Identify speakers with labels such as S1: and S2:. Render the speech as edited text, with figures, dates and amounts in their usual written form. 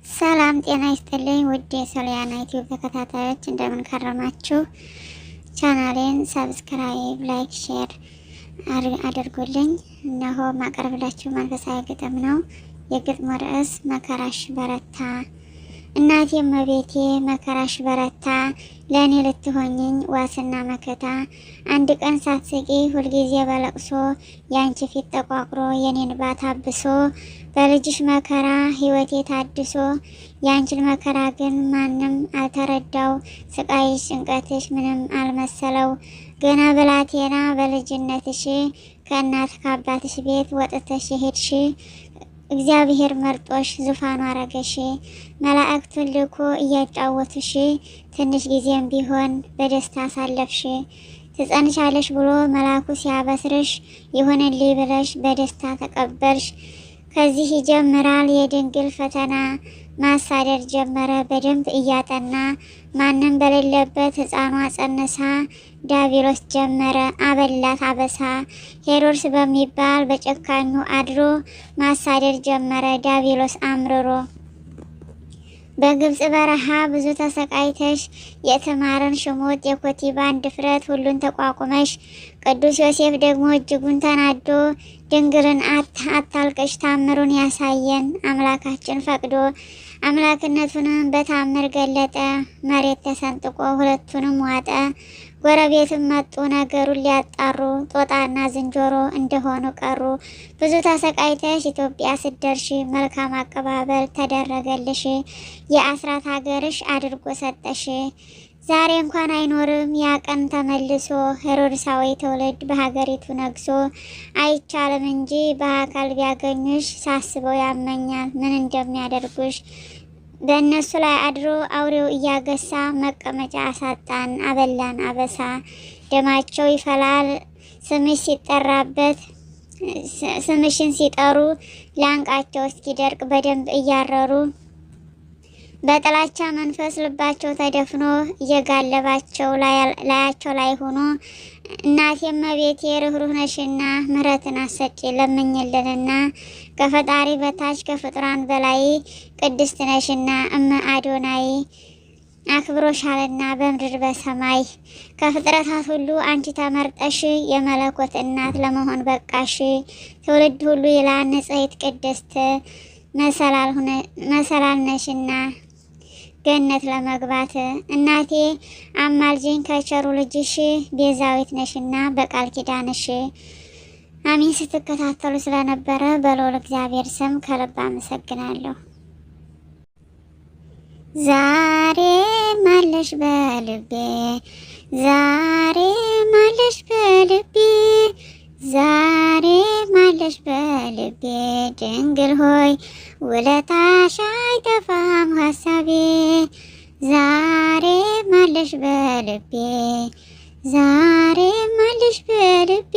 S1: ሰላም ጤና ይስጥልኝ ውድ የሶሊያና ዩቲዩብ ተከታታዮች እንደምን ከረማችሁ? ቻናሌን ሰብስክራይብ፣ ላይክ፣ ሼር አድርጉልኝ። እነሆ ማቀርብላችሁ መንፈሳዊ ግጥም ነው። የግጥሙ ርዕስ መከራሽ በረታ። እናቴ እመቤቴ መከራሽ በረታ፣ ለእኔ ልትሆኝኝ ዋስና መከታ። አንድ ቀን ሳትስቂ ሁልጊዜ በለቅሶ፣ ያንቺ ፊት ተቋቁሮ የኔን ባት አብሶ። በልጅሽ መከራ ሕይወቴ ታድሶ፣ ያንቺን መከራ ግን ማንም አልተረዳው። ስቃይሽ ጭንቀትሽ ምንም አልመሰለው። ገና ብላቴና በልጅነትሽ ከእናት ከአባትሽ ቤት ወጥተሽ ሄድሽ። እግዚአብሔር መርጦሽ ዙፋኑ አረገሽ። መላእክቱን ልኮ እያጫወቱሽ፣ ትንሽ ጊዜም ቢሆን በደስታ አሳለፍሽ። ትጸንሻለሽ ብሎ መላኩ ሲያበስርሽ፣ ይሁንልኝ ብለሽ በደስታ ተቀበልሽ። ከዚህ ይጀምራል የድንግል ፈተና፣ ማሳደድ ጀመረ በደንብ እያጠና። ማንም በሌለበት ሕፃኗ ጸነሳ፣ ዲያብሎስ ጀመረ አበላት አበሳ። ሄሮድስ በሚባል በጨካኙ አድሮ፣ ማሳደድ ጀመረ ዲያብሎስ አምርሮ። በግብጽ በረሃ ብዙ ተሰቃይተሽ፣ የትዕማርን ሽሞት የኮቲባን ድፍረት ሁሉን ተቋቁመሽ። ቅዱስ ዮሴፍ ደግሞ እጅጉን ተናዶ፣ ድንግልን አታልቅሽ ታምሩን ያሳየን አምላካችን ፈቅዶ። አምላክነቱንም በታምር ገለጠ፣ መሬት ተሰንጥቆ ሁለቱንም ዋጠ። ጎረቤትም መጡ ነገሩን ሊያጣሩ፣ ጦጣና ዝንጀሮ እንደሆኑ ቀሩ። ብዙ ተሰቃይተሽ ኢትዮጵያ ስደርሽ፣ መልካም አቀባበል ተደረገልሽ። የአስራት ሀገርሽ አድርጎ ሰጠሽ። ዛሬ እንኳን አይኖርም ያ ቀን ተመልሶ፣ ሄሮድሳዊ ትውልድ በሀገሪቱ ነግሶ። አይቻልም እንጂ በአካል ቢያገኙሽ፣ ሳስበው ያመኛል ምን እንደሚያደርጉሽ። በእነሱ ላይ አድሮ አውሬው እያገሳ፣ መቀመጫ አሳጣን አበላን አበሳ። ደማቸው ይፈላል ስምሽ ሲጠራበት፣ ስምሽን ሲጠሩ፣ ላንቃቸው እስኪደርቅ በደንብ እያረሩ። በጥላቻ መንፈስ ልባቸው ተደፍኖ፣ እየጋለባቸው ላያቸው ላይ ሆኖ። እናቴ እመቤቴ ርኅሩህ ነሽና፣ ምሕረትን አሰጪ ለምኝልንና። ከፈጣሪ በታች ከፍጡራን በላይ፣ ቅድስት ነሽና እመ አዶናይ። አክብሮሻልና በምድር በሰማይ፣ ከፍጥረታት ሁሉ አንቺ ተመርጠሽ፣ የመለኮት እናት ለመሆን በቃሽ። ትውልድ ሁሉ ይላል ንጽሕት ቅድስት፣ መሰላል ነሽና ገነት ለመግባት። እናቴ አማልጅኝ ከቸሩ ልጅሽ፣ ቤዛዊት ነሽና በቃል ኪዳንሽ። አሚን። ስትከታተሉ ስለነበረ በልዑል እግዚአብሔር ስም ከልብ አመሰግናለሁ። ዛሬ ማለሽ በልቤ፣ ዛሬ ማለሽ በልቤ፣ ዛሬ ማለሽ በልቤ። ድንግል ሆይ ውለታሽ አይጠፋም ሀሳቤ። ዛሬ ማለሽ በልቤ፣ ዛሬ ማለሽ በልቤ፣